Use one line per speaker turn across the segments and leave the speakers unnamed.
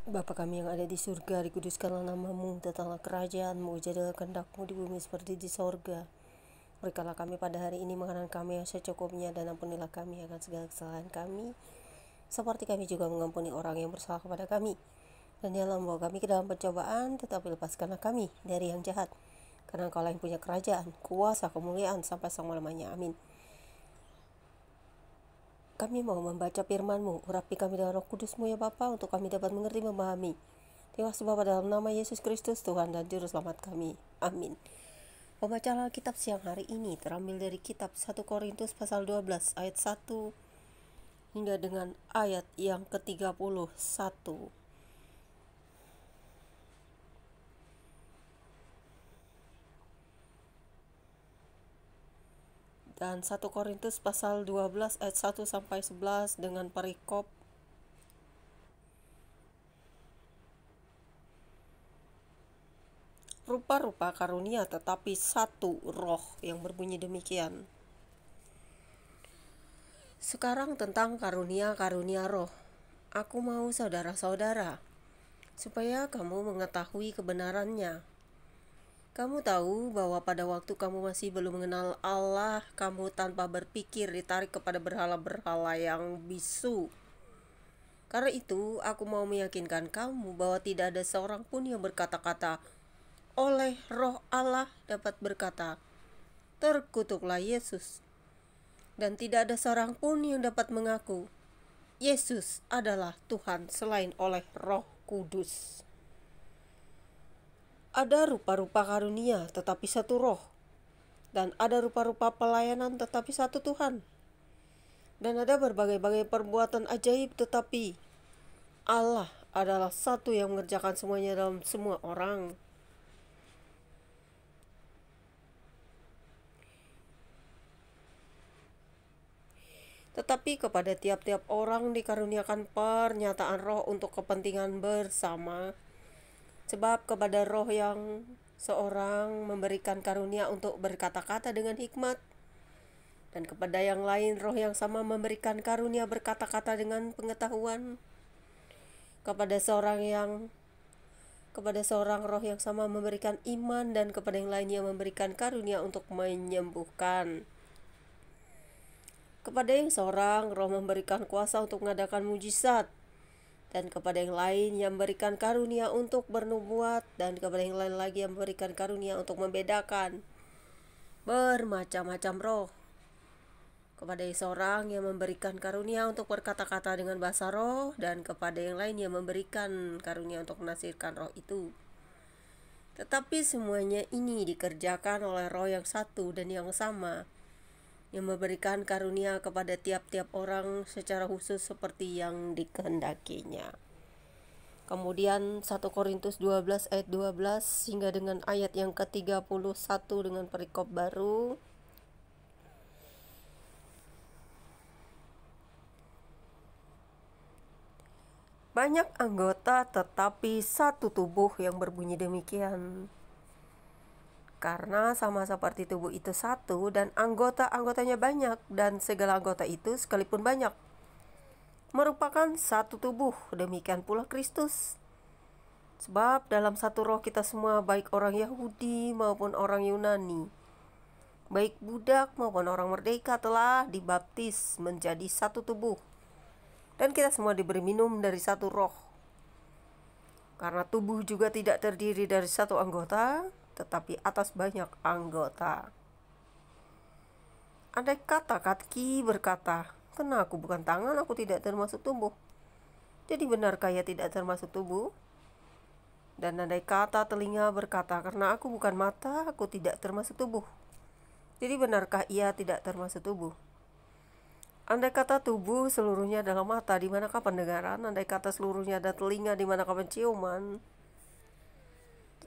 Bapa kami yang ada di surga, dikuduskanlah namamu, datanglah kerajaanmu, jadilah kehendak-mu di bumi seperti di sorga. Berikanlah kami pada hari ini makanan kami yang secukupnya, dan ampunilah kami akan segala kesalahan kami, seperti kami juga mengampuni orang yang bersalah kepada kami. Dan janganlah membawa kami ke dalam pencobaan, tetapi lepaskanlah kami dari yang jahat. Karena Engkaulah yang punya kerajaan, kuasa, kemuliaan, sampai selama-lamanya. Amin. Kami mau membaca firman-Mu, urapi kami dengan Roh Kudus-Mu ya Bapa, untuk kami dapat mengerti memahami. Terima kasih Bapa, dalam nama Yesus Kristus Tuhan dan Juru Selamat kami. Amin. Pembacaan Alkitab siang hari ini terambil dari kitab 1 Korintus pasal 12 ayat 1 hingga dengan ayat yang ke-31. Dan 1 Korintus pasal 12 ayat 1 sampai 11 dengan perikop rupa-rupa karunia tetapi satu roh, yang berbunyi demikian. Sekarang tentang karunia-karunia roh. Aku mau saudara-saudara, supaya kamu mengetahui kebenarannya. Kamu tahu bahwa pada waktu kamu masih belum mengenal Allah, kamu tanpa berpikir ditarik kepada berhala-berhala yang bisu. Karena itu, aku mau meyakinkan kamu bahwa tidak ada seorang pun yang berkata-kata oleh Roh Allah dapat berkata, "Terkutuklah Yesus." Dan tidak ada seorang pun yang dapat mengaku, "Yesus adalah Tuhan," selain oleh Roh Kudus. Ada rupa-rupa karunia, tetapi satu roh. Dan ada rupa-rupa pelayanan, tetapi satu Tuhan. Dan ada berbagai-bagai perbuatan ajaib, tetapi Allah adalah satu yang mengerjakan semuanya dalam semua orang. Tetapi kepada tiap-tiap orang dikaruniakan pernyataan roh untuk kepentingan bersama. Sebab kepada roh yang seorang memberikan karunia untuk berkata-kata dengan hikmat, dan kepada yang lain roh yang sama memberikan karunia berkata-kata dengan pengetahuan. Kepada seorang roh yang sama memberikan iman, dan kepada yang lainnya memberikan karunia untuk menyembuhkan. Kepada yang seorang roh memberikan kuasa untuk mengadakan mujizat, dan kepada yang lain yang memberikan karunia untuk bernubuat, dan kepada yang lain lagi yang memberikan karunia untuk membedakan bermacam-macam roh. Kepada yang seorang yang memberikan karunia untuk berkata-kata dengan bahasa roh, dan kepada yang lain yang memberikan karunia untuk menafsirkan roh itu. Tetapi semuanya ini dikerjakan oleh Roh yang satu dan yang sama, yang memberikan karunia kepada tiap-tiap orang secara khusus seperti yang dikehendakinya. Kemudian 1 Korintus 12 ayat 12 hingga dengan ayat yang ke-31 dengan perikop baru. Banyak anggota tetapi satu tubuh, yang berbunyi demikian. Karena sama seperti tubuh itu satu, dan anggota-anggotanya banyak, dan segala anggota itu sekalipun banyak merupakan satu tubuh, demikian pula Kristus. Sebab dalam satu roh kita semua, baik orang Yahudi maupun orang Yunani, baik budak maupun orang merdeka, telah dibaptis menjadi satu tubuh. Dan kita semua diberi minum dari satu roh. Karena tubuh juga tidak terdiri dari satu anggota, tetapi atas banyak anggota. Andai kata kaki berkata, "Karena aku bukan tangan, aku tidak termasuk tubuh." Jadi benarkah ia tidak termasuk tubuh? Dan andai kata telinga berkata, "Karena aku bukan mata, aku tidak termasuk tubuh." Jadi benarkah ia tidak termasuk tubuh? Andai kata tubuh seluruhnya adalah mata, di manakah pendengaran? Andai kata seluruhnya adalah telinga, di manakah penciuman?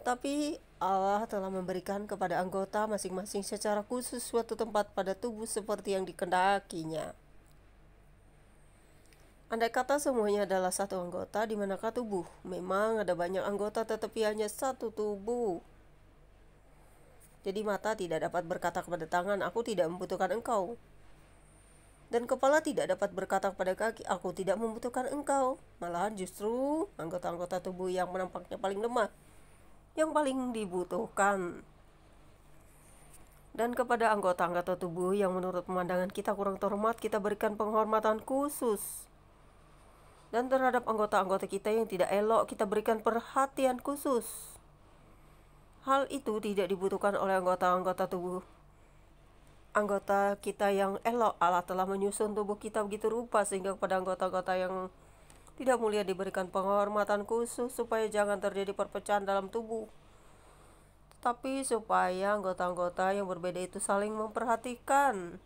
Tetapi Allah telah memberikan kepada anggota masing-masing secara khusus suatu tempat pada tubuh seperti yang dikehendakinya. Andai kata semuanya adalah satu anggota, di manakah tubuh? Memang ada banyak anggota tetapi hanya satu tubuh. Jadi mata tidak dapat berkata kepada tangan, "Aku tidak membutuhkan engkau." Dan kepala tidak dapat berkata kepada kaki, aku tidak membutuhkan engkau. Malahan justru anggota-anggota tubuh yang menampaknya paling lemah yang paling dibutuhkan. Dan kepada anggota-anggota tubuh yang menurut pemandangan kita kurang terhormat, kita berikan penghormatan khusus. Dan terhadap anggota-anggota kita yang tidak elok, kita berikan perhatian khusus. Hal itu tidak dibutuhkan oleh anggota-anggota tubuh anggota kita yang elok. Allah telah menyusun tubuh kita begitu rupa sehingga kepada anggota-anggota yang tidak mulia diberikan penghormatan khusus supaya jangan terjadi perpecahan dalam tubuh, tapi supaya anggota-anggota yang berbeda itu saling memperhatikan.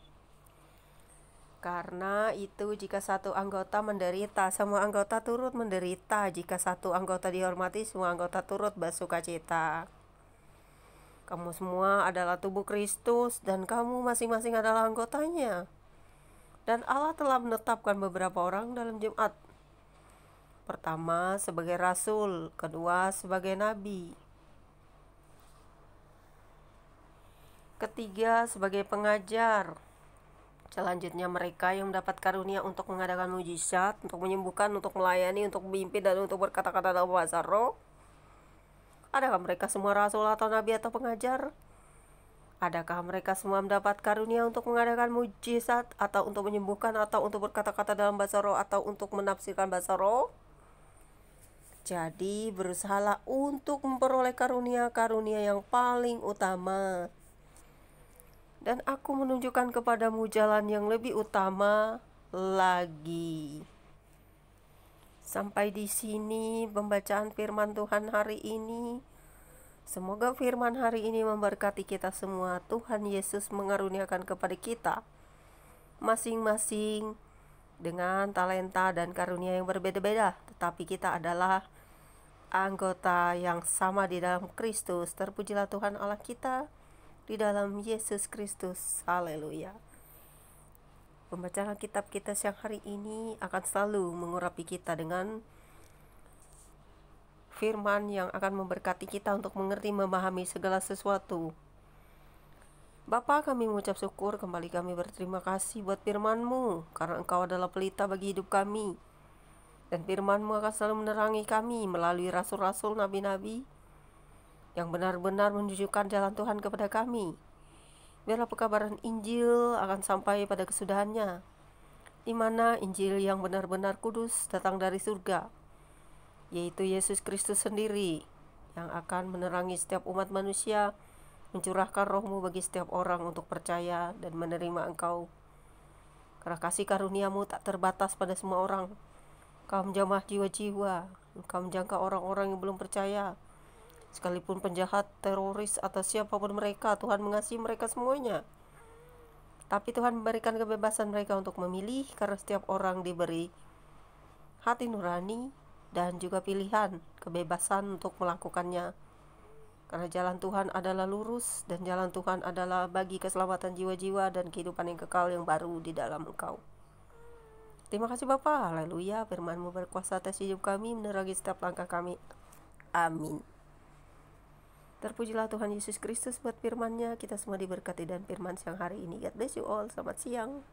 Karena itu jika satu anggota menderita, semua anggota turut menderita. Jika satu anggota dihormati, semua anggota turut bersukacita. Kamu semua adalah tubuh Kristus dan kamu masing-masing adalah anggotanya. Dan Allah telah menetapkan beberapa orang dalam jemaat. Pertama sebagai rasul, kedua sebagai nabi, ketiga sebagai pengajar. Selanjutnya mereka yang mendapat karunia untuk mengadakan mujizat, untuk menyembuhkan, untuk melayani, untuk memimpin, dan untuk berkata-kata dalam bahasa roh. Adakah mereka semua rasul atau nabi atau pengajar? Adakah mereka semua mendapat karunia untuk mengadakan mujizat, atau untuk menyembuhkan, atau untuk berkata-kata dalam bahasa roh, atau untuk menafsirkan bahasa roh? Jadi berusahalah untuk memperoleh karunia-karunia yang paling utama. Dan aku menunjukkan kepadamu jalan yang lebih utama lagi. Sampai di sini pembacaan firman Tuhan hari ini. Semoga firman hari ini memberkati kita semua. Tuhan Yesus mengaruniakan kepada kita masing-masing dengan talenta dan karunia yang berbeda-beda, tetapi kita adalah anggota yang sama di dalam Kristus. Terpujilah Tuhan Allah kita di dalam Yesus Kristus. Haleluya. Pembacaan kitab kita siang hari ini akan selalu mengurapi kita dengan firman yang akan memberkati kita untuk mengerti, memahami segala sesuatu. Bapa, kami mengucap syukur, kembali kami berterima kasih buat firman-Mu, karena Engkau adalah pelita bagi hidup kami. Dan firman-Mu akan selalu menerangi kami melalui rasul-rasul, nabi-nabi yang benar-benar menunjukkan jalan Tuhan kepada kami. Biarlah pekabaran Injil akan sampai pada kesudahannya, di mana Injil yang benar-benar kudus datang dari surga, yaitu Yesus Kristus sendiri, yang akan menerangi setiap umat manusia, mencurahkan roh-Mu bagi setiap orang untuk percaya dan menerima Engkau. Karena kasih karunia-Mu tak terbatas pada semua orang. Engkau menjamah jiwa-jiwa, Engkau menjangkau orang-orang yang belum percaya. Sekalipun penjahat, teroris, atau siapapun mereka, Tuhan mengasihi mereka semuanya. Tapi Tuhan memberikan kebebasan mereka untuk memilih, karena setiap orang diberi hati nurani dan juga pilihan, kebebasan untuk melakukannya. Karena jalan Tuhan adalah lurus, dan jalan Tuhan adalah bagi keselamatan jiwa-jiwa dan kehidupan yang kekal yang baru di dalam Engkau. Terima kasih Bapa. Haleluya. Firman-Mu berkuasa atas hidup kami, menerangi setiap langkah kami. Amin. Terpujilah Tuhan Yesus Kristus buat firman-Nya. Kita semua diberkati dan firman siang hari ini. God bless you all. Selamat siang.